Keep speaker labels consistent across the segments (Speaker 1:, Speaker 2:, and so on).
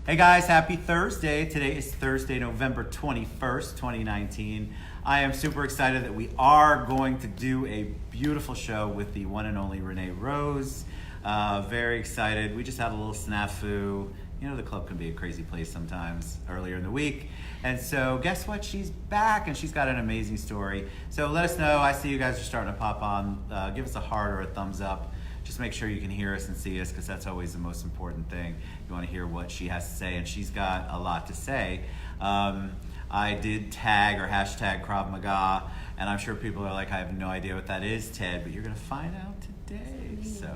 Speaker 1: Hey guys, happy Thursday. Today is Thursday, November 21st, 2019. I am super excited that we are going to do a beautiful show with the one and only Renee Rose. Very excited. We just had a little snafu. You know, the club can be a crazy place sometimes earlier in the week. And so guess what? She's back and she's got an amazing story. So let us know. I see you guys are starting to pop on. Give us a heart or a thumbs up. Just make sure you can hear us and see us, because that's always the most important thing. You want to hear what she has to say, and she's got a lot to say. I did tag or hashtag Krav Maga, and I'm sure people are like, I have no idea what that is, Ted, but you're going to find out today. So,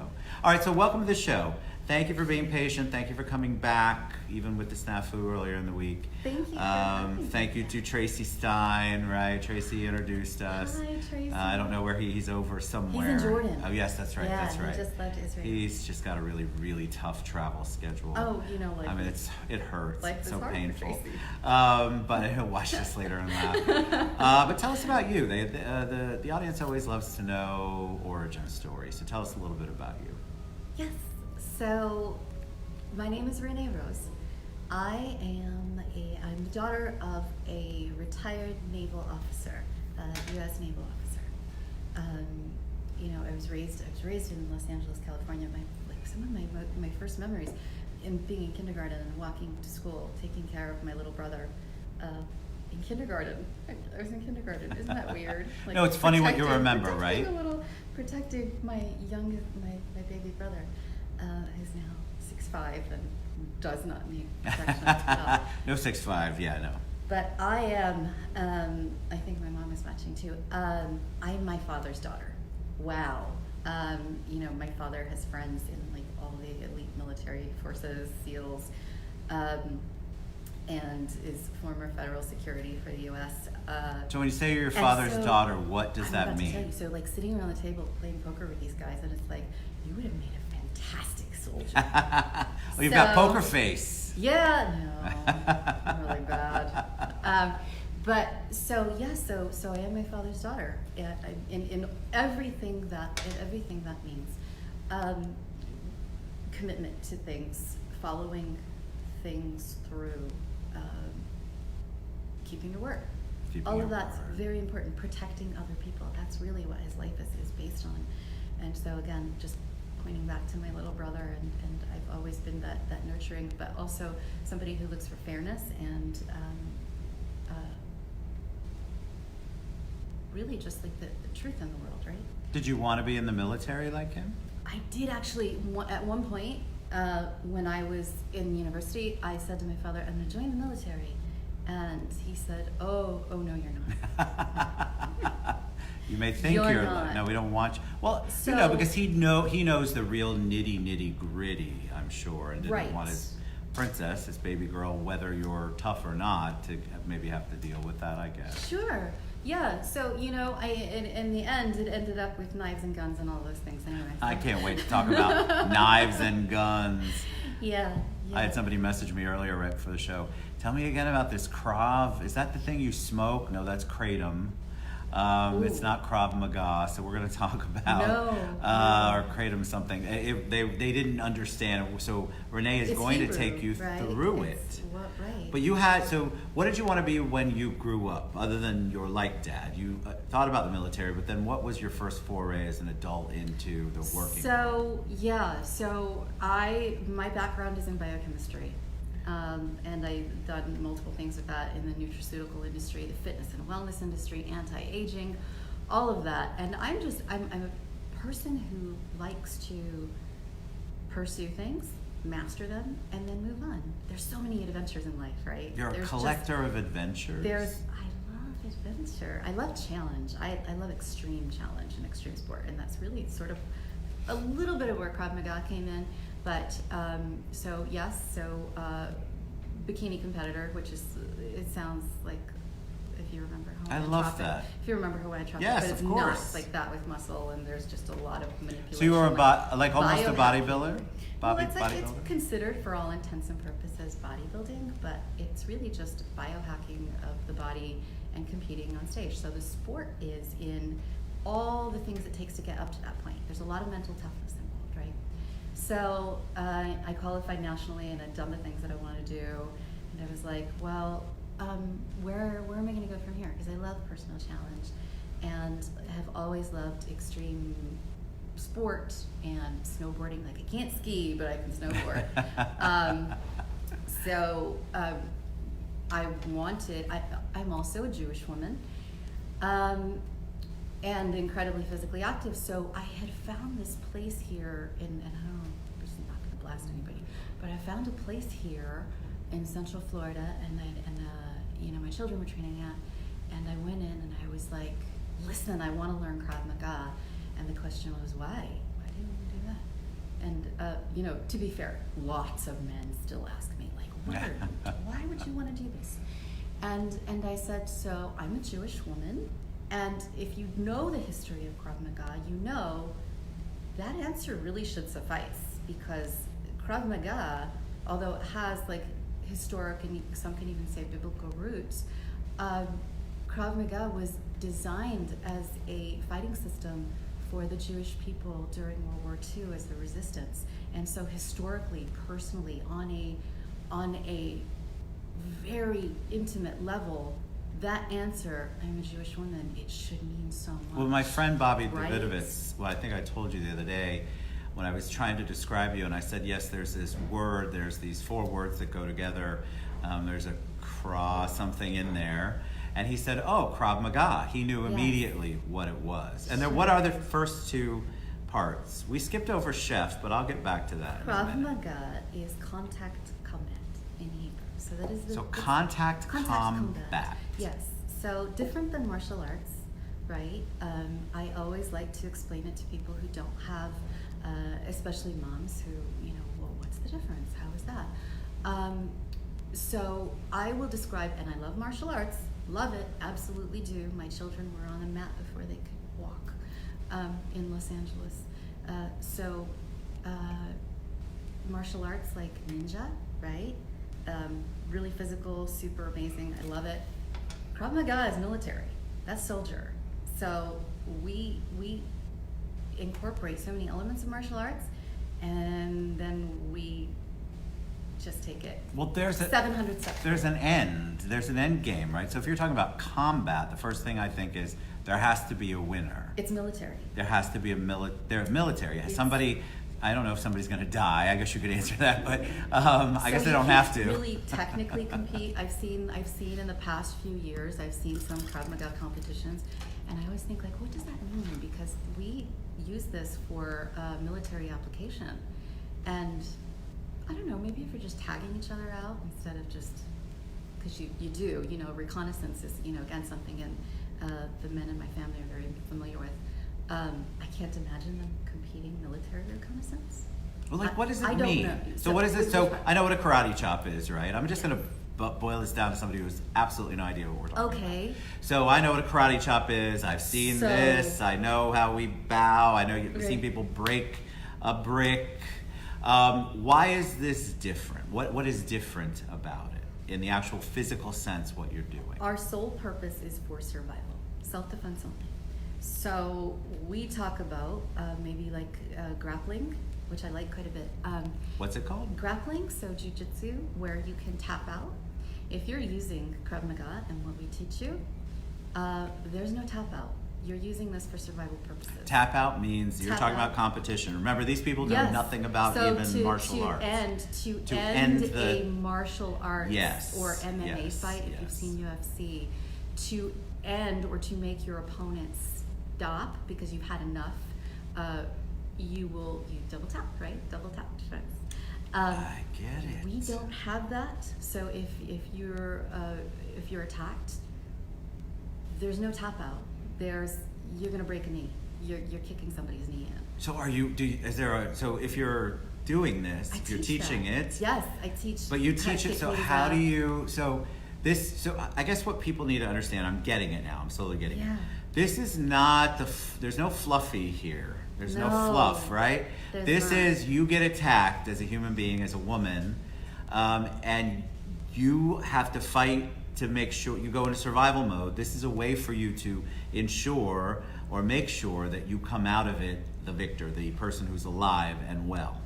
Speaker 1: all right, so welcome to the show. Thank you for being patient. Thank you for coming back, even with the snafu earlier in the week.
Speaker 2: Thank you.
Speaker 1: Thank you to Tracy Stein, right? Tracy introduced us.
Speaker 2: Hi, Tracy.
Speaker 1: I don't know where he's over somewhere.
Speaker 2: He's in Jordan.
Speaker 1: Oh, yes, that's right.
Speaker 2: Yeah,
Speaker 1: that's right.
Speaker 2: he just left Israel.
Speaker 1: He's just got a really, really tough travel schedule.
Speaker 2: Oh, you know, like
Speaker 1: I mean, it hurts.
Speaker 2: Life
Speaker 1: It's
Speaker 2: is
Speaker 1: so
Speaker 2: hard
Speaker 1: painful.
Speaker 2: for Tracy.
Speaker 1: But he'll watch this later and laugh. But tell us about you. The audience always loves to know origin stories. So tell us a little bit about you.
Speaker 2: Yes. So, my name is Renee Rose. I'm the daughter of a retired naval officer, a U.S. naval officer. I was raised in Los Angeles, California. Some of my first memories in being in kindergarten and walking to school, taking care of my little brother. In kindergarten, I was in kindergarten. Isn't that weird? Like,
Speaker 1: no, it's funny what you remember, right?
Speaker 2: Protecting my baby brother, who's now 6'5" and does not need protection at all.
Speaker 1: No 6'5", yeah, no.
Speaker 2: But I am, I think my mom is watching too. I'm my father's daughter. Wow. My father has friends in like all the elite military forces, SEALs, and is former federal security for the U.S.
Speaker 1: So when you say you're your father's daughter, what does that mean?
Speaker 2: To tell you, so like sitting around the table playing poker with these guys, and it's like, you would have made a fantastic soldier.
Speaker 1: Well, you've got poker face.
Speaker 2: Yeah, no, I'm really bad. So I am my father's daughter, in everything that means. Commitment to things, following things through, keeping your word. All of that's very important. Protecting other people. That's really what his life is based on. And so again, just pointing back to my little brother, and I've always been that nurturing, but also somebody who looks for fairness and really just like the truth in the world, right?
Speaker 1: Did you want to be in the military like him?
Speaker 2: I did actually. At one point, when I was in university, I said to my father, I'm going to join the military. And he said, oh no, you're not.
Speaker 1: You may think you're not. No, we don't want you. Well,
Speaker 2: so,
Speaker 1: because he knows the real nitty gritty, I'm sure, and didn't want his princess, his baby girl, whether you're tough or not, to maybe have to deal with that, I guess.
Speaker 2: Sure. Yeah. So, in the end, it ended up with knives and guns and all those things anyway. So.
Speaker 1: I can't wait to talk about knives and guns.
Speaker 2: Yeah.
Speaker 1: I had somebody message me earlier right before the show. Tell me again about this Krav. Is that the thing you smoke? No, that's Kratom. It's not Krav Maga, so we're going to talk about or Kratom something. They didn't understand, so Renee is going
Speaker 2: Hebrew,
Speaker 1: to take you through it.
Speaker 2: Right.
Speaker 1: But so what did you want to be when you grew up, other than your like dad? You thought about the military, but then what was your first foray as an adult into the working world?
Speaker 2: My background is in biochemistry. And I've done multiple things with that in the nutraceutical industry, the fitness and wellness industry, anti-aging, all of that. And I'm a person who likes to pursue things, master them, and then move on. There's so many adventures in life, right?
Speaker 1: You're a collector of adventures.
Speaker 2: I love adventure. I love challenge. I love extreme challenge and extreme sport, and that's really sort of a little bit of where Krav Maga came in. But bikini competitor, which is, it sounds like, if you remember Hawaiian
Speaker 1: I love
Speaker 2: Tropic,
Speaker 1: that.
Speaker 2: If you remember Hawaiian Tropic,
Speaker 1: yes,
Speaker 2: but it's
Speaker 1: of course.
Speaker 2: not like that with muscle, and there's just a lot of manipulation.
Speaker 1: So you were almost a bodybuilder?
Speaker 2: It's considered for all intents and purposes bodybuilding, but it's really just biohacking of the body and competing on stage. So the sport is in all the things it takes to get up to that point. There's a lot of mental toughness involved, right? So I qualified nationally, and I'd done the things that I wanted to do, and I was like, well, where am I going to go from here? Because I love personal challenge, and have always loved extreme sport and snowboarding. Like, I can't ski, but I can snowboard. So I wanted. I'm also a Jewish woman. And incredibly physically active. So I had found this place here and I don't know, this is not going to blast anybody, but I found a place here in Central Florida, and my children were training at, and I went in and I was like, listen, I want to learn Krav Maga, and the question was, why? Why do you want to do that? And to be fair, lots of men still ask me, like, why would you want to do this? And I said, so I'm a Jewish woman. And if you know the history of Krav Maga, you know that answer really should suffice, because Krav Maga, although it has like historic and some can even say biblical roots, Krav Maga was designed as a fighting system for the Jewish people during World War II as the resistance. And so historically, personally, on a very intimate level, that answer, I'm a Jewish woman, it should mean so much.
Speaker 1: Well, my friend Bobby
Speaker 2: right?
Speaker 1: Davidovitz, well, I think I told you the other day, when I was trying to describe you, and I said, yes, there's this word, there's these 4 words that go together, there's a cross, something in there, and he said, oh, Krav Maga. He knew immediately what it was. And then what are the first 2 parts? We skipped over chef, but I'll get back to that
Speaker 2: Krav Maga is contact combat in Hebrew. So that is
Speaker 1: contact combat.
Speaker 2: Yes. So different than martial arts, right? I always like to explain it to people who don't have, especially moms who, well, what's the difference? How is that? So I will describe, and I love martial arts, love it, absolutely do. My children were on a mat before they could walk in Los Angeles. Martial arts like ninja, right? Really physical, super amazing. I love it. Krav Maga is military. That's soldier. So we incorporate so many elements of martial arts, and then we just take it.
Speaker 1: Well, there's
Speaker 2: 700 steps.
Speaker 1: There's an end game, right? So if you're talking about combat, the first thing I think is there has to be a winner.
Speaker 2: It's military.
Speaker 1: There has to be there's military. Somebody. I don't know if somebody's going to die. I guess you could answer that, but I guess they don't have to.
Speaker 2: Really technically compete. I've seen in the past few years, I've seen some Krav Maga competitions, and I always think, like, what does that mean? Because we use this for military application, and I don't know, maybe if you're just tagging each other out instead of just, because you do, reconnaissance is, again, something the men in my family are very familiar with. I can't imagine them competing military reconnaissance.
Speaker 1: Well, like, what does it mean?
Speaker 2: I don't know.
Speaker 1: So what is it? So I know what a karate chop is, right? I'm just going to boil this down to somebody who has absolutely no idea what we're talking about.
Speaker 2: Okay.
Speaker 1: So I know what a karate chop is. I've seen this. I know how we bow. I know you've seen people break a brick. Why is this different? What is different about it in the actual physical sense, what you're doing?
Speaker 2: Our sole purpose is for survival, self-defense only. So we talk about maybe like grappling, which I like quite a bit.
Speaker 1: What's it called?
Speaker 2: Grappling, so jujitsu, where you can tap out. If you're using Krav Maga and what we teach you, there's no tap out. You're using this for survival purposes.
Speaker 1: Tap out means you're talking about competition. Remember, these people know nothing about even martial arts.
Speaker 2: To end a martial arts or MMA fight, if you've seen UFC, to end or to make your opponent stop because you've had enough, you double tap, right? Double tap defense.
Speaker 1: I get it.
Speaker 2: We don't have that. So if you're attacked, there's no tap out. You're gonna break a knee. You're kicking somebody's knee in.
Speaker 1: So so if you're doing this, you're teaching it.
Speaker 2: Yes, I teach.
Speaker 1: But you teach it. So how do you? So I guess what people need to understand. I'm getting it now. I'm slowly getting it. This is not there's no fluffy here. There's no fluff, right? This is you get attacked as a human being, as a woman, and you have to fight to make sure you go into survival mode. This is a way for you to ensure or make sure that you come out of it the victor, the person who's alive and well.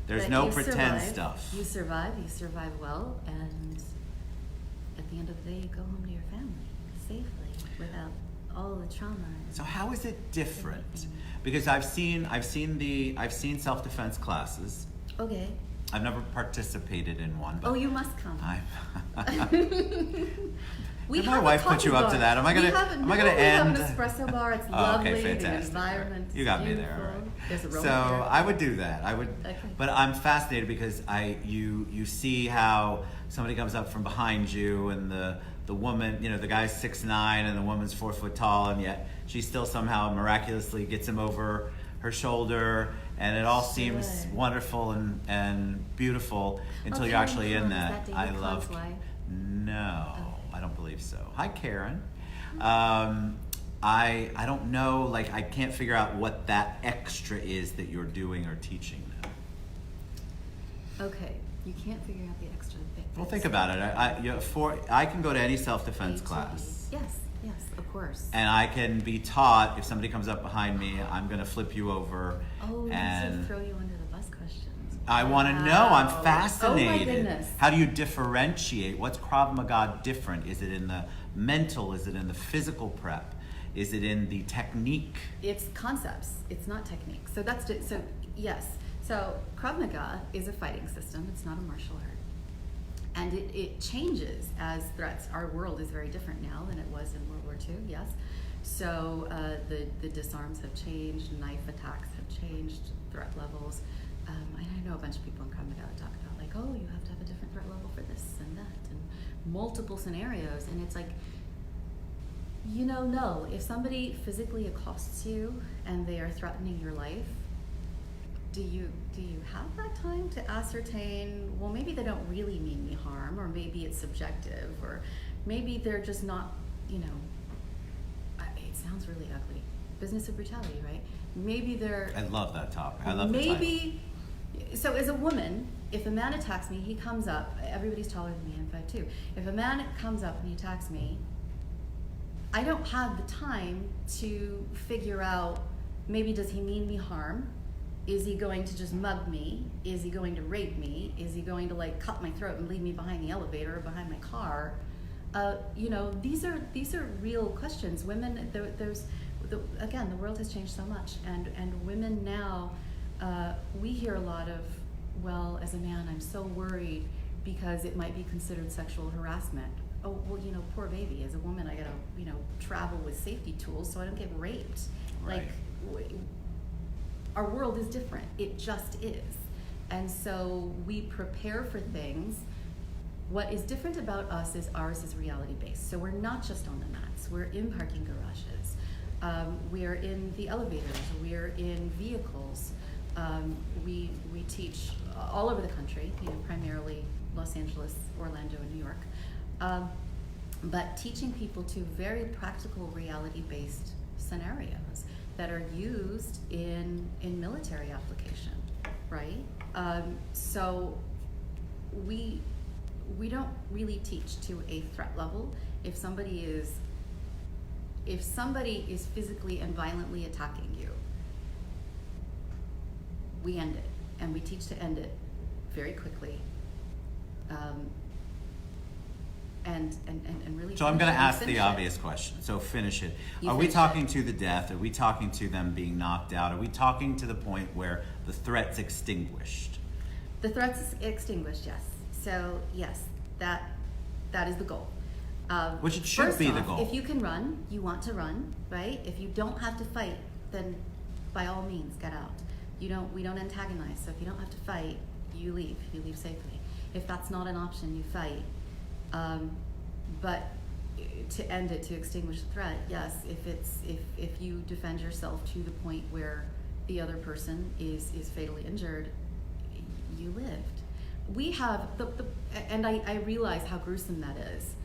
Speaker 1: There's
Speaker 2: But
Speaker 1: no
Speaker 2: you
Speaker 1: pretend
Speaker 2: survive.
Speaker 1: stuff.
Speaker 2: You survive well, and at the end of the day, you go home to your family safely without all the trauma.
Speaker 1: So how is it different?
Speaker 2: Everything.
Speaker 1: Because I've seen self-defense classes.
Speaker 2: Okay.
Speaker 1: I've never participated in one. But
Speaker 2: Oh, you must come. We
Speaker 1: Did my
Speaker 2: have a
Speaker 1: wife put
Speaker 2: coffee
Speaker 1: you up
Speaker 2: bar.
Speaker 1: to that? Am I
Speaker 2: We
Speaker 1: gonna
Speaker 2: have
Speaker 1: end?
Speaker 2: an espresso bar. It's
Speaker 1: Oh,
Speaker 2: lovely.
Speaker 1: okay,
Speaker 2: The
Speaker 1: fantastic.
Speaker 2: environment.
Speaker 1: You got me
Speaker 2: beautiful.
Speaker 1: there. All right.
Speaker 2: There's a
Speaker 1: So
Speaker 2: aromatherapy.
Speaker 1: I would do that.
Speaker 2: Okay.
Speaker 1: But I'm fascinated because you see how somebody comes up from behind you, and the woman, the guy's 6'9" and the woman's 4 foot tall, and yet she still somehow miraculously gets him over her shoulder, and it all seems
Speaker 2: Sure.
Speaker 1: wonderful and beautiful until you're
Speaker 2: Karen
Speaker 1: actually in
Speaker 2: Khan,
Speaker 1: that.
Speaker 2: is that
Speaker 1: I
Speaker 2: David
Speaker 1: love.
Speaker 2: Kahn's wife?
Speaker 1: No,
Speaker 2: Oh.
Speaker 1: I don't believe so. Hi, Karen. I don't know. Like, I can't figure out what that extra is that you're doing or teaching them.
Speaker 2: Okay, you can't figure out the extra bit.
Speaker 1: Well, think about it. I can go to any self-defense class,
Speaker 2: Yes, of course.
Speaker 1: and I can be taught if somebody comes up behind me, I'm going to flip you over.
Speaker 2: Oh, these are
Speaker 1: and
Speaker 2: throw you under the bus questions.
Speaker 1: I want to know. I'm
Speaker 2: Wow.
Speaker 1: fascinated.
Speaker 2: Oh my goodness.
Speaker 1: How do you differentiate? What's Krav Maga different? Is it in the mental? Is it in the physical prep? Is it in the technique?
Speaker 2: It's concepts. It's not technique. So so yes. So Krav Maga is a fighting system. It's not a martial art, and it changes as threats. Our world is very different now than it was in World War II. Yes. So the disarms have changed. Knife attacks have changed. Threat levels. I know a bunch of people in Krav Maga that talk about like, oh, you have to have a different threat level for this and that, and multiple scenarios, and it's like. No, if somebody physically accosts you and they are threatening your life, do you have that time to ascertain, well, maybe they don't really mean me harm, or maybe it's subjective, or maybe they're just not, it sounds really ugly. Business of Brutality, right? Maybe they're...
Speaker 1: I love that topic. I love the title.
Speaker 2: So as a woman, if a man attacks me, he comes up, everybody's taller than me, I'm 5'2". If a man comes up and he attacks me, I don't have the time to figure out, maybe does he mean me harm? Is he going to just mug me? Is he going to rape me? Is he going to cut my throat and leave me behind the elevator or behind my car? These are real questions. Women, again, the world has changed so much, and women now, we hear a lot of, well, as a man, I'm so worried because it might be considered sexual harassment. Oh, well, poor baby. As a woman, I gotta, travel with safety tools so I don't get raped.
Speaker 1: Right.
Speaker 2: Our world is different. It just is. And so we prepare for things. What is different about us is ours is reality-based. So we're not just on the mats. We're in parking garages. We are in the elevators. We are in vehicles. We teach all over the country, primarily Los Angeles, Orlando, and New York. But teaching people to very practical reality-based scenarios that are used in military application, right? So we don't really teach to a threat level. If somebody is physically and violently attacking you, we end it, and we teach to end it very quickly. And really.
Speaker 1: So I'm going to ask the
Speaker 2: finish it.
Speaker 1: obvious question. So finish it.
Speaker 2: You
Speaker 1: Are we
Speaker 2: finish
Speaker 1: talking
Speaker 2: it.
Speaker 1: to the death? Are we talking to them being knocked out? Are we talking to the point where the threat's extinguished?
Speaker 2: The threat's extinguished, yes. So yes, that is the goal.
Speaker 1: Which it should
Speaker 2: First
Speaker 1: be the
Speaker 2: off,
Speaker 1: goal.
Speaker 2: If you can run, you want to run, right? If you don't have to fight, then by all means, get out. We don't antagonize. So if you don't have to fight, you leave. You leave safely. If that's not an option, you fight. But to end it, to extinguish the threat, yes. If you defend yourself to the point where the other person is fatally injured, you lived. We have and I realize how gruesome that is.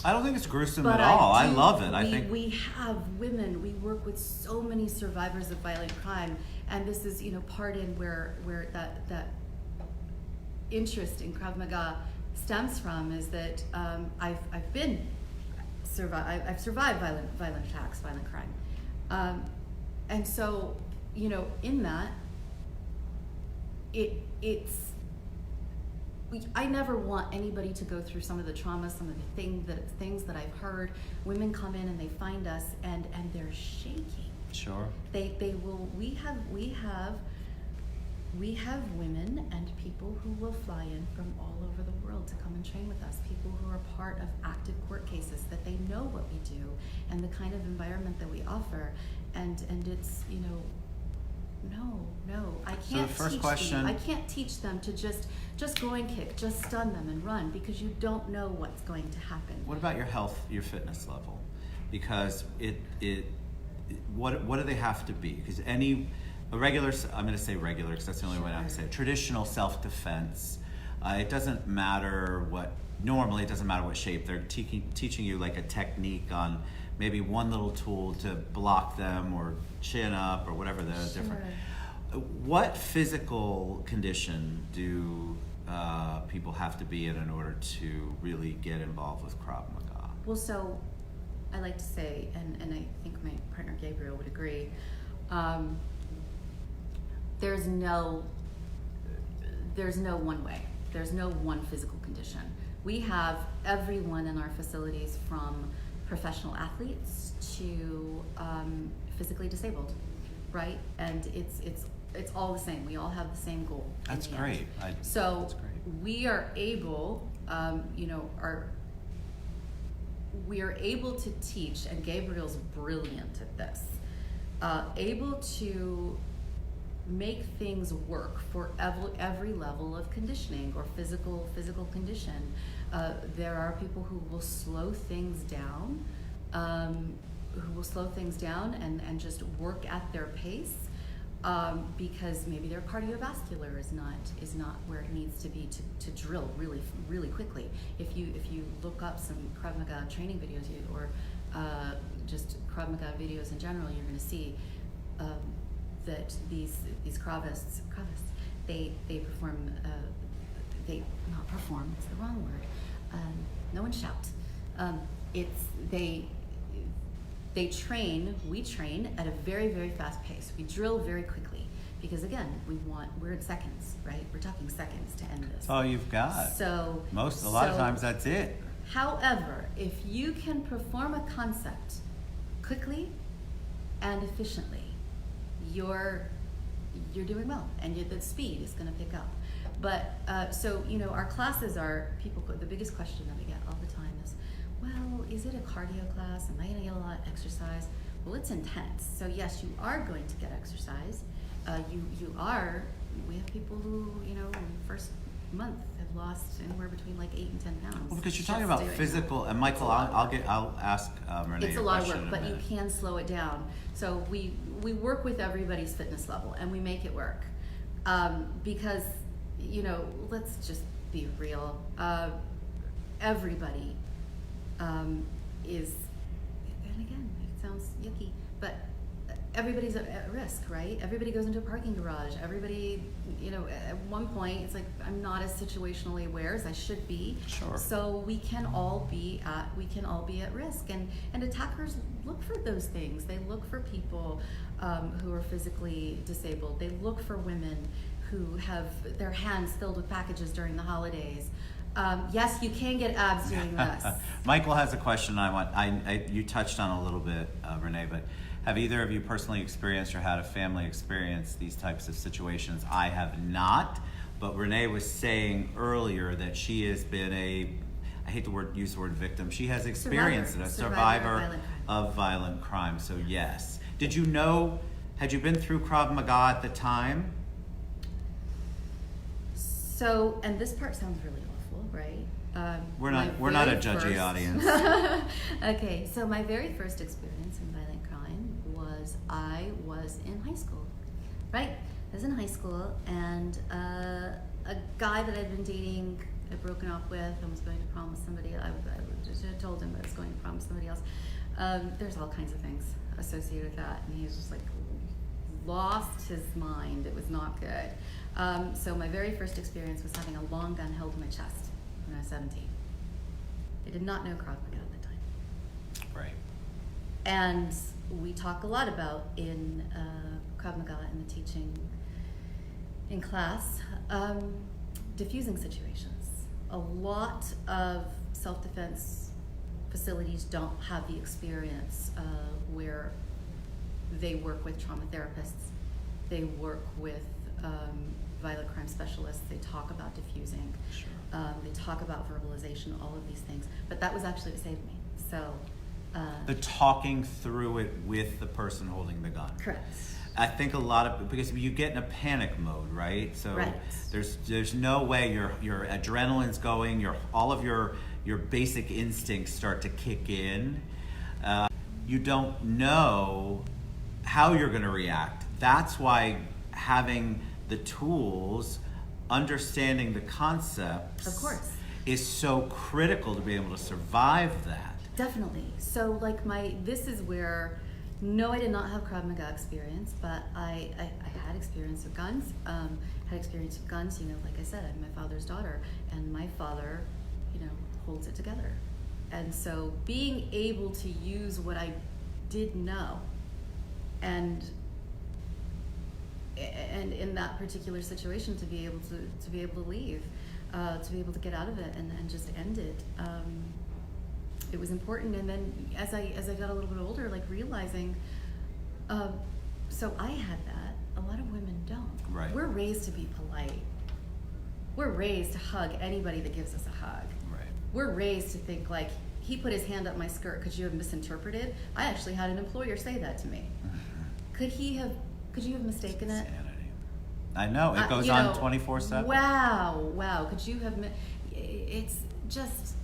Speaker 1: I don't think it's gruesome
Speaker 2: But
Speaker 1: at all. I
Speaker 2: do-
Speaker 1: love it. I think
Speaker 2: we have women. We work with so many survivors of violent crime, and this is part in where that interest in Krav Maga stems from, is that I've survived violent attacks, violent crime, and so in that it's I never want anybody to go through some of the trauma, some of the things that I've heard. Women come in and they find us and they're shaking.
Speaker 1: Sure.
Speaker 2: They will. We have women and people who will fly in from all over the world to come and train with us. People who are part of active court cases, that they know what we do and the kind of environment that we offer. And it's, no, I can't.
Speaker 1: So the first question,
Speaker 2: I can't teach them to just go and kick, just stun them and run, because you don't know what's going to happen.
Speaker 1: what about your health, your fitness level? Because what do they have to be? Because a regular, I'm going to say regular because that's the only way I can say it. Traditional self-defense, it doesn't matter normally it doesn't matter what shape. They're teaching you like a technique on maybe one little tool to block them or chin up or whatever the different. What physical condition do people have to be in order to really get involved with Krav Maga?
Speaker 2: Well, so I like to say, and I think my partner Gabriel would agree, there's no one way. There's no one physical condition. We have everyone in our facilities, from professional athletes to physically disabled, right? And it's all the same. We all have the same goal.
Speaker 1: That's great.
Speaker 2: That's great. We are able, we are able to teach, and Gabriel's brilliant at this, able to make things work for every level of conditioning or physical condition. There are people who will slow things down, and just work at their pace, because maybe their cardiovascular is not where it needs to be to drill really quickly. If you look up some Krav Maga training videos or just Krav Maga videos in general, you're going to see that these Kravists, they perform, it's the wrong word, no one shout. We train at a very, very fast pace. We drill very quickly because, again, we're in seconds, right? We're talking seconds to end this.
Speaker 1: That's all you've got.
Speaker 2: So
Speaker 1: a lot of times that's it.
Speaker 2: However, if you can perform a concept quickly and efficiently, you're doing well, and the speed is going to pick up. But our classes are the biggest question that we get all the time is, well, is it a cardio class? Am I going to get a lot of exercise? Well, it's intense. So yes, you are going to get exercise. We have people who, in the first month have lost anywhere between like 8 and 10 pounds.
Speaker 1: Well, because you're talking about physical, and Michael, I'll ask Renee.
Speaker 2: It's a lot of work, but you can slow it down. So we work with everybody's fitness level, and we make it work, because let's just be real. Everybody is, and again, it sounds yucky, but everybody's at risk, right? Everybody goes into a parking garage. Everybody, at one point, it's like, I'm not as situationally aware as I should be.
Speaker 1: Sure.
Speaker 2: So we can all be at risk, and attackers look for those things. They look for people who are physically disabled. They look for women who have their hands filled with packages during the holidays. Yes, you can get abs doing this.
Speaker 1: Michael has a question you touched on a little bit, Renee, but have either of you personally experienced or had a family experience these types of situations? I have not, but Renee was saying earlier that she has been I hate to use the word victim, she has experienced a survivor of violent crime. So yes. Had you been through Krav Maga at the time?
Speaker 2: So, and this part sounds really awful, right?
Speaker 1: We're not a judgy audience.
Speaker 2: Okay, so my very first experience in violent crime was I was in high school, right? I was in high school, and a guy that I'd been dating, I'd broken up with, and was going to prom with somebody. I just had told him I was going to prom with somebody else. There's all kinds of things associated with that, and he was just like lost his mind. It was not good. So my very first experience was having a long gun held to my chest when I was 17. I did not know Krav Maga at the time.
Speaker 1: Right.
Speaker 2: And we talk a lot about in Krav Maga and the teaching in class, diffusing situations. A lot of self-defense facilities don't have the experience where they work with trauma therapists, they work with violent crime specialists, they talk about diffusing,
Speaker 1: Sure.
Speaker 2: they talk about verbalization, all of these things. But that was actually what saved me. So.
Speaker 1: The talking through it with the person holding the gun.
Speaker 2: Correct.
Speaker 1: I think a lot of, because you get in a panic mode, right? So
Speaker 2: Right.
Speaker 1: there's no way your adrenaline's going, all of your basic instincts start to kick in. You don't know how you're going to react. That's why having the tools, understanding the concepts,
Speaker 2: Of course,
Speaker 1: is so critical to be able to survive that.
Speaker 2: definitely. So like this is where, no, I did not have Krav Maga experience, but I had experience with guns. You know, like I said, I'm my father's daughter, and my father, you know, holds it together. And so being able to use what I did know, and in that particular situation to be able to leave, to be able to get out of it and just end it. It was important. And then as I got a little bit older, like realizing, so I had that. A lot of women don't.
Speaker 1: Right.
Speaker 2: We're raised to be polite. We're raised to hug anybody that gives us a hug.
Speaker 1: Right.
Speaker 2: We're raised to think like, he put his hand up my skirt, could you have misinterpreted? I actually had an employer say that to me. Could you have mistaken it?
Speaker 1: Insanity. I know, it goes
Speaker 2: You
Speaker 1: on
Speaker 2: know,
Speaker 1: 24/7.
Speaker 2: Wow. Could you have, it's just,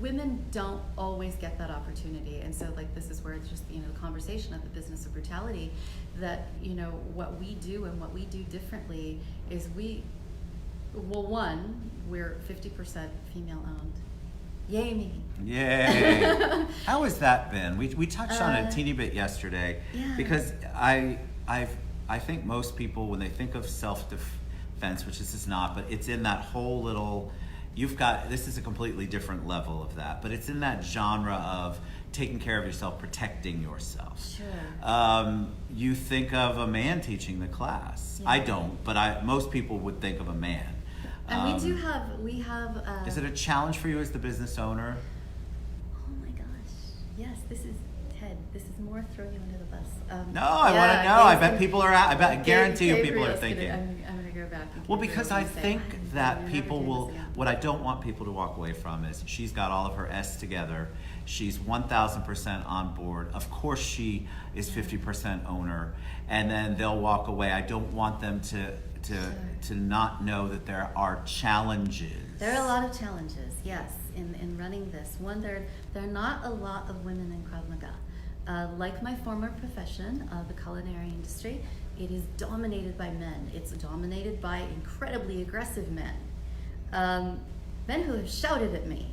Speaker 2: women don't always get that opportunity. And so like, this is where it's just, you know, the conversation of the Business of Brutality, that, you know, what we do and what we do differently is we're 50% female owned. Yay me.
Speaker 1: Yay. How has that been? We touched on it a teeny bit yesterday,
Speaker 2: Yeah.
Speaker 1: because I think most people, when they think of self-defense, which this is not, but it's in that whole little, this is a completely different level of that, but it's in that genre of taking care of yourself, protecting yourself.
Speaker 2: Sure.
Speaker 1: You think of a man teaching the class.
Speaker 2: Yeah.
Speaker 1: I don't, but most people would think of a man.
Speaker 2: And we have.
Speaker 1: Is it a challenge for you as the business owner?
Speaker 2: Oh my gosh! Yes, this is Ted. This is more throwing you under the bus.
Speaker 1: No, I want to know. I bet people are. I guarantee you, people are thinking.
Speaker 2: I'm gonna go back.
Speaker 1: Well, because I think that people will. What I don't want people to walk away from is she's got all of her S together. She's 1,000% on board. Of course, she is 50% owner, and then they'll walk away. I don't want them to not know that there are challenges.
Speaker 2: There are a lot of challenges, yes, in running this. One, there are not a lot of women in Krav Maga. Like my former profession, the culinary industry, it is dominated by men. It's dominated by incredibly aggressive men. Men who have shouted at me.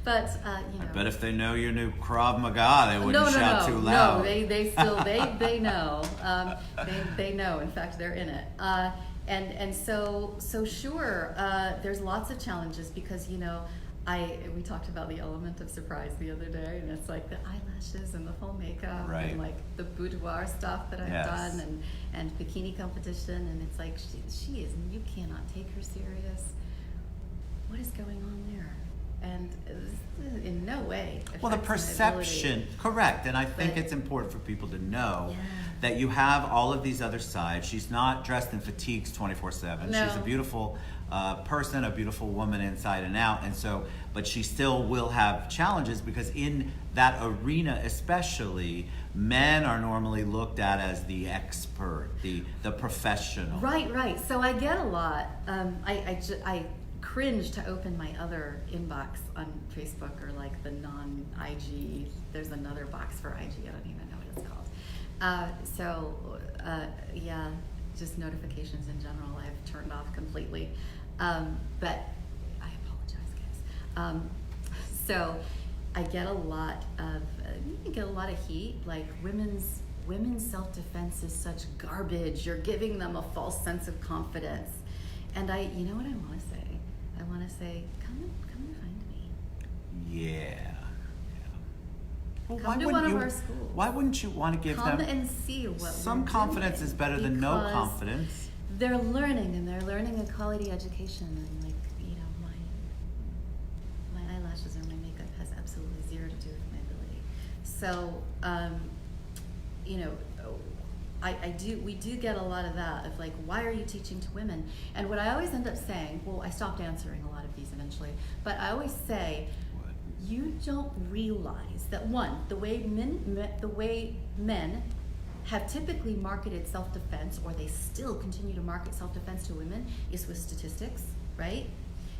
Speaker 2: But you know.
Speaker 1: I bet if they know you knew Krav Maga, they wouldn't shout too loud.
Speaker 2: No, they still they know. They know. In fact, they're in it. And so sure. There's lots of challenges because, you know, we talked about the element of surprise the other day, and it's like the eyelashes and the full makeup,
Speaker 1: right,
Speaker 2: and like the boudoir stuff that I've
Speaker 1: yes,
Speaker 2: done, and bikini competition, and it's like she is. You cannot take her serious. What is going on there? And in no way.
Speaker 1: Well, the perception, correct, and I think it's important for people to know that you have all of these other sides. She's not dressed in fatigues 24/7.
Speaker 2: No.
Speaker 1: She's a beautiful person, a beautiful woman inside and out, and so, but she still will have challenges because in that arena, especially, men are normally looked at as the expert, the professional.
Speaker 2: Right. So I get a lot. I cringe to open my other inbox on Facebook or like the non-IG. There's another box for IG. I don't even know what it's called. Yeah, just notifications in general I've turned off completely. But I apologize, guys. So I get a lot of heat. Like women's self-defense is such garbage. You're giving them a false sense of confidence. And you know what I want to say? I want to say, come and find me.
Speaker 1: Yeah. Well,
Speaker 2: Come to one of our schools.
Speaker 1: Why wouldn't you want to give
Speaker 2: Come
Speaker 1: them
Speaker 2: and see what
Speaker 1: some
Speaker 2: we're
Speaker 1: confidence
Speaker 2: doing,
Speaker 1: is better than no
Speaker 2: because
Speaker 1: confidence.
Speaker 2: They're learning, and they're learning a quality education, and like, you know, my eyelashes or my makeup has absolutely zero to do with my ability. So, you know, we do get a lot of that of like, why are you teaching to women? And what I always end up saying, well, I stopped answering a lot of these eventually, but I always say, you don't realize that one, the way men have typically marketed self-defense, or they still continue to market self-defense to women, is with statistics, right?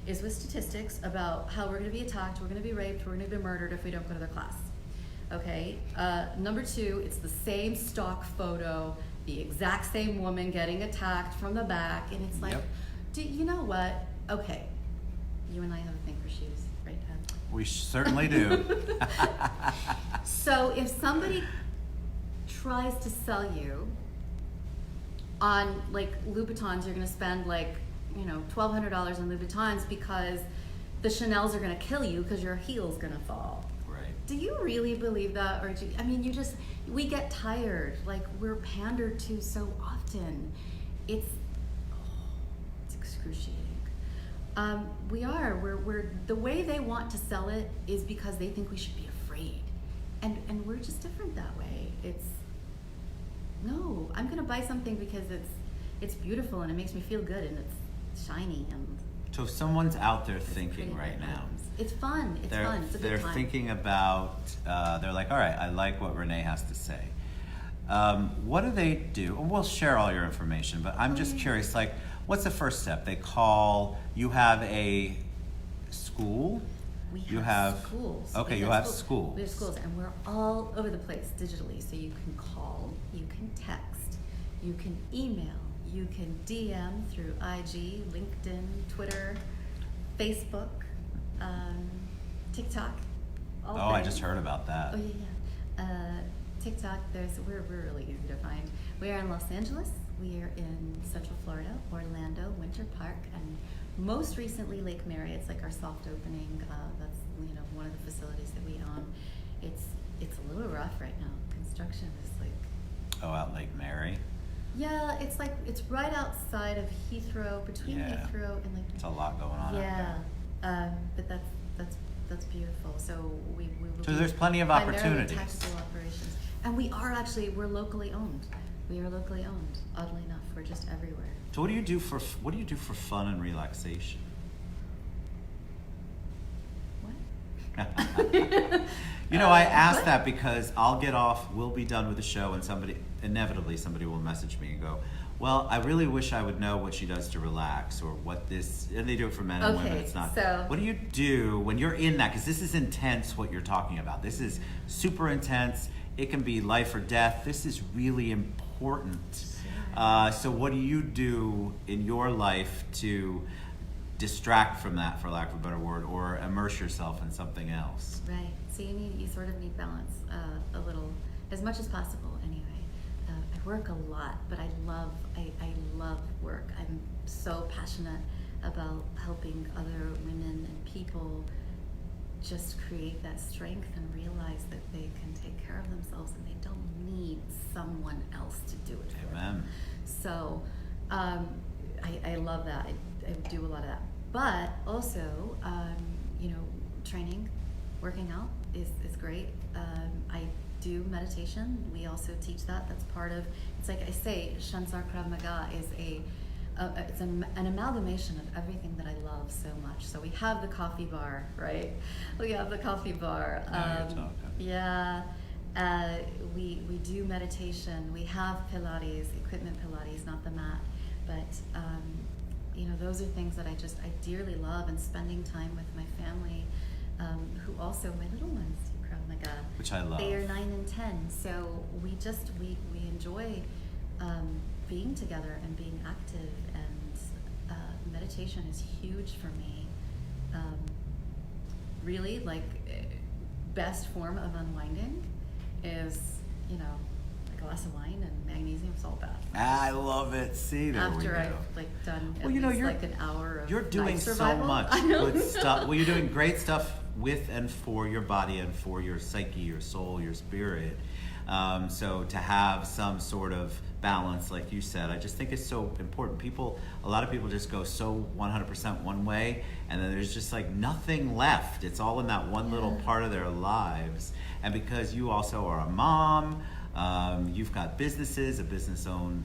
Speaker 2: Is with statistics about how we're going to be attacked, we're going to be raped, we're going to be murdered if we don't go to their class. Okay. Number two, it's the same stock photo, the exact same woman getting attacked from the back, and it's like, do you know what? Okay, you and I have a thing for shoes, right, Dad?
Speaker 1: We certainly do.
Speaker 2: So if somebody tries to sell you on like Louboutins, you're going to spend like, you know, $1,200 on Louboutins because the Chanel's are going to kill you because your heel's going to fall.
Speaker 1: Right.
Speaker 2: Do you really believe that? Or I mean, we get tired. Like, we're pandered to so often. It's excruciating. We're the way they want to sell it is because they think we should be afraid. And we're just different that way. No, I'm gonna buy something because it's beautiful and it makes me feel good and it's shiny and.
Speaker 1: So if someone's out there thinking right now,
Speaker 2: it's fun. It's fun. It's a good time.
Speaker 1: They're thinking about. They're like, all right, I like what Renee has to say. What do they do? And we'll share all your information, but I'm just curious. Like, what's the first step? They call. You have a school.
Speaker 2: We have schools.
Speaker 1: Okay, you have schools.
Speaker 2: We have schools, and we're all over the place digitally. So you can call, you can text, you can email, you can DM through IG, LinkedIn, Twitter, Facebook, TikTok.
Speaker 1: I just heard about that.
Speaker 2: Oh yeah. TikTok. We're really easy to find. We are in Los Angeles. We are in Central Florida, Orlando, Winter Park, and most recently Lake Mary. It's like our soft opening. That's one of the facilities that we own. It's a little rough right now. Construction is like.
Speaker 1: Oh, out Lake Mary.
Speaker 2: Yeah, it's right outside of Heathrow, between Heathrow and Lake.
Speaker 1: It's a lot going on.
Speaker 2: Yeah, but that's beautiful. So we will.
Speaker 1: So there's plenty of opportunities.
Speaker 2: Tactical operations, and we're locally owned. We are locally owned. Oddly enough, we're just everywhere.
Speaker 1: So what do you do for fun and relaxation?
Speaker 2: What?
Speaker 1: I asked that because I'll get off, we'll be done with the show, and inevitably somebody will message me and go, well, I really wish I would know what she does to relax, or and they do it for men and women. It's not.
Speaker 2: So,
Speaker 1: what do you do when you're in that? Because this is intense, what you're talking about. This is super intense. It can be life or death. This is really important. So what do you do in your life to distract from that, for lack of a better word, or immerse yourself in something else?
Speaker 2: Right. So you sort of need balance a little, as much as possible anyway. I work a lot, but I love work. I'm so passionate about helping other women and people just create that strength and realize that they can take care of themselves and they don't need someone else to do it for them. So I love that. I do a lot of that. But also, training, working out is great. I do meditation. We also teach that. That's part of, it's like I say, Shansar Krav Maga is it's an amalgamation of everything that I love so much. So we have the coffee bar, right? We have the coffee bar. Yeah. We do meditation. We have Pilates, equipment Pilates, not the mat. But, those are things that I dearly love, and spending time with my family, who also, my little ones do Krav Maga.
Speaker 1: Which I love.
Speaker 2: They are 9 and 10. So we enjoy being together and being active, and meditation is huge for me. Really, best form of unwinding is, a glass of wine and magnesium salt bath.
Speaker 1: I love it. See, there
Speaker 2: After
Speaker 1: we go.
Speaker 2: I've done
Speaker 1: you're
Speaker 2: an hour of
Speaker 1: you're doing
Speaker 2: night
Speaker 1: so
Speaker 2: survival.
Speaker 1: much good stuff. Well, you're doing great stuff with and for your body and for your psyche, your soul, your spirit. So to have some sort of balance, like you said, I just think it's so important. A lot of people just go so 100% one way, and then there's just like nothing left. It's all in that one little part of their lives. And because you also are a mom, you've got businesses, a business owned,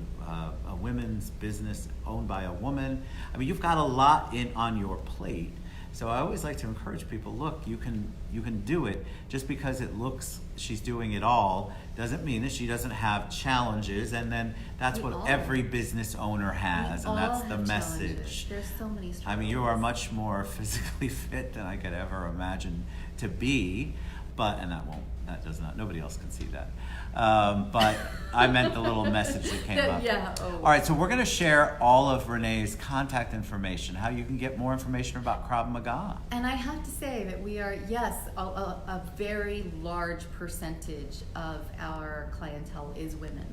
Speaker 1: a women's business owned by a woman. I mean, you've got a lot on your plate. So I always like to encourage people, look, you can do it. Just because it looks she's doing it all doesn't mean that she doesn't have challenges, and then that's what every business owner has, and that's the message.
Speaker 2: There's so many struggles.
Speaker 1: I mean, you are much more physically fit than I could ever imagine to be, nobody else can see that. But I meant the little message that came up.
Speaker 2: Yeah.
Speaker 1: All right, so we're going to share all of Renee's contact information, how you can get more information about Krav Maga.
Speaker 2: And I have to say that we are, yes, a very large percentage of our clientele is women.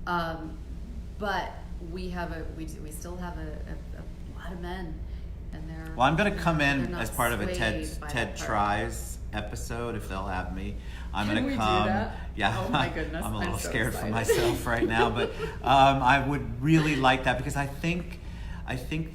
Speaker 2: But we still have a lot of men, and they're.
Speaker 1: Well, I'm going to come in as part of a TED Tries episode if they'll have me. I'm going to come.
Speaker 2: Do that?
Speaker 1: Yeah.
Speaker 2: Oh my goodness.
Speaker 1: I'm a little
Speaker 2: so
Speaker 1: scared
Speaker 2: excited.
Speaker 1: for myself right now, but I would really like that, because I think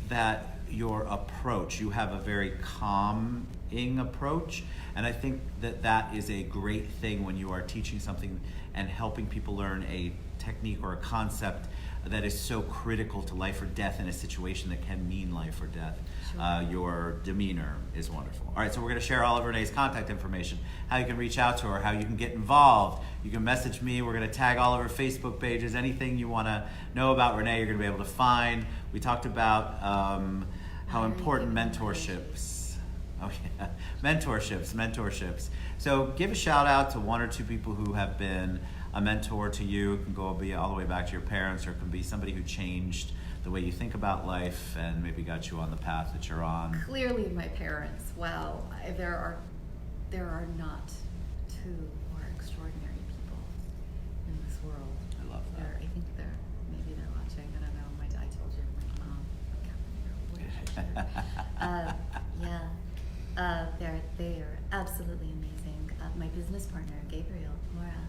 Speaker 1: that your approach, you have a very calming approach, and I think that is a great thing when you are teaching something and helping people learn a technique or a concept that is so critical to life or death in a situation that can mean life or death.
Speaker 2: Sure.
Speaker 1: Your demeanor is wonderful. All right, so we're going to share all of Renee's contact information, how you can reach out to her, how you can get involved. You can message me. We're going to tag all of her Facebook pages. Anything you want to know about Renee, you're going to be able to find. We talked about how important mentorships. Oh yeah, mentorships. So give a shout out to one or two people who have been a mentor to you. It can go all the way back to your parents, or it can be somebody who changed the way you think about life and maybe got you on the path that you're on.
Speaker 2: Clearly, my parents. Wow, there are not two more extraordinary people in this world.
Speaker 1: I love that.
Speaker 2: I think maybe they're watching. I don't know. I told you, my mom. They are absolutely amazing. My business partner, Gabriel Mora,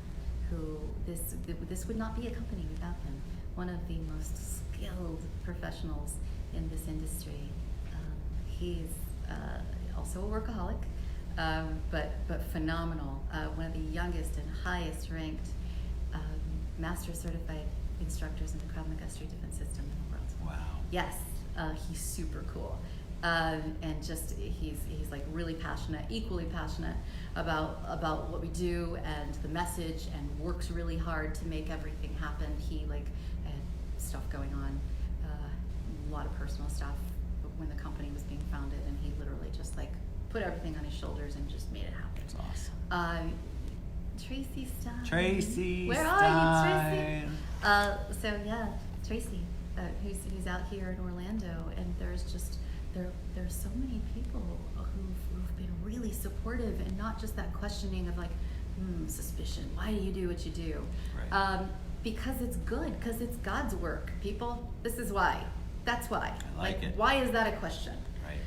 Speaker 2: who this would not be a company without him. One of the most skilled professionals in this industry. He's also a workaholic, but phenomenal. One of the youngest and highest ranked master certified instructors in the Krav Maga street defense system in the world.
Speaker 1: Wow.
Speaker 2: Yes, he's super cool. And just he's like really passionate, equally passionate about what we do and the message, and works really hard to make everything happen. He had stuff going on, a lot of personal stuff when the company was being founded, and he literally just put everything on his shoulders and just made it happen.
Speaker 1: That's awesome.
Speaker 2: Tracy Stein.
Speaker 1: Tracy
Speaker 2: Where
Speaker 1: Stein.
Speaker 2: are you, Tracy? So yeah, Tracy, who's out here in Orlando, and there's so many people who've been really supportive, and not just that questioning of suspicion. Why do you do what you do?
Speaker 1: Right.
Speaker 2: Because it's good, because it's God's work, people. This is why. That's why.
Speaker 1: I like it.
Speaker 2: Why is that a question?
Speaker 1: Right.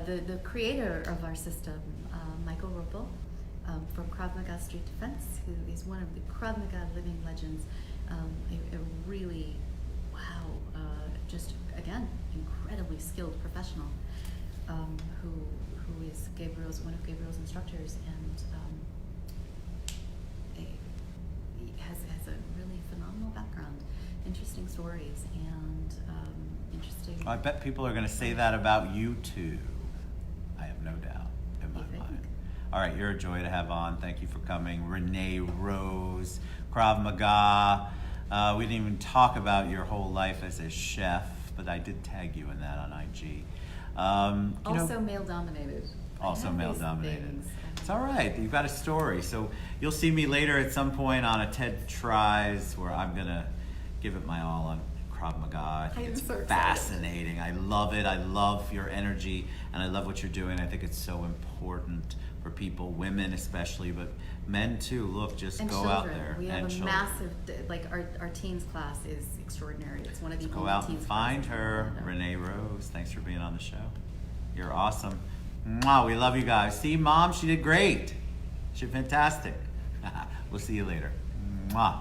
Speaker 2: The creator of our system, Michael Ruppel, from Krav Maga Street Defense, who is one of the Krav Maga living legends, a really, just again, incredibly skilled professional, who is one of Gabriel's instructors, and has a really phenomenal background, interesting stories, and interesting.
Speaker 1: I bet people are going to say that about you too. I have no doubt in my mind. All right, you're a joy to have on. Thank you for coming. Renee Rose, Krav Maga. We didn't even talk about your whole life as a chef, but I did tag you in that on IG.
Speaker 2: Also male-dominated.
Speaker 1: Also male-dominated.
Speaker 2: Things.
Speaker 1: It's all right. You've got a story. So you'll see me later at some point on a TED Tries where I'm going to give it my all on Krav Maga. I think it's
Speaker 2: so
Speaker 1: fascinating. I love it. I love your energy, and I love what you're doing. I think it's so important for people, women especially, but men too. Look, just
Speaker 2: and
Speaker 1: go
Speaker 2: children.
Speaker 1: out there.
Speaker 2: We have
Speaker 1: and
Speaker 2: a
Speaker 1: children.
Speaker 2: massive, our teens class is extraordinary. It's one of the
Speaker 1: Go
Speaker 2: only
Speaker 1: out and
Speaker 2: teens
Speaker 1: find
Speaker 2: classes in
Speaker 1: her,
Speaker 2: Orlando.
Speaker 1: Renee Rose. Thanks for being on the show. You're awesome. Mwah, we love you guys. See, Mom, she did great. She did fantastic. We'll see you later. Mwah.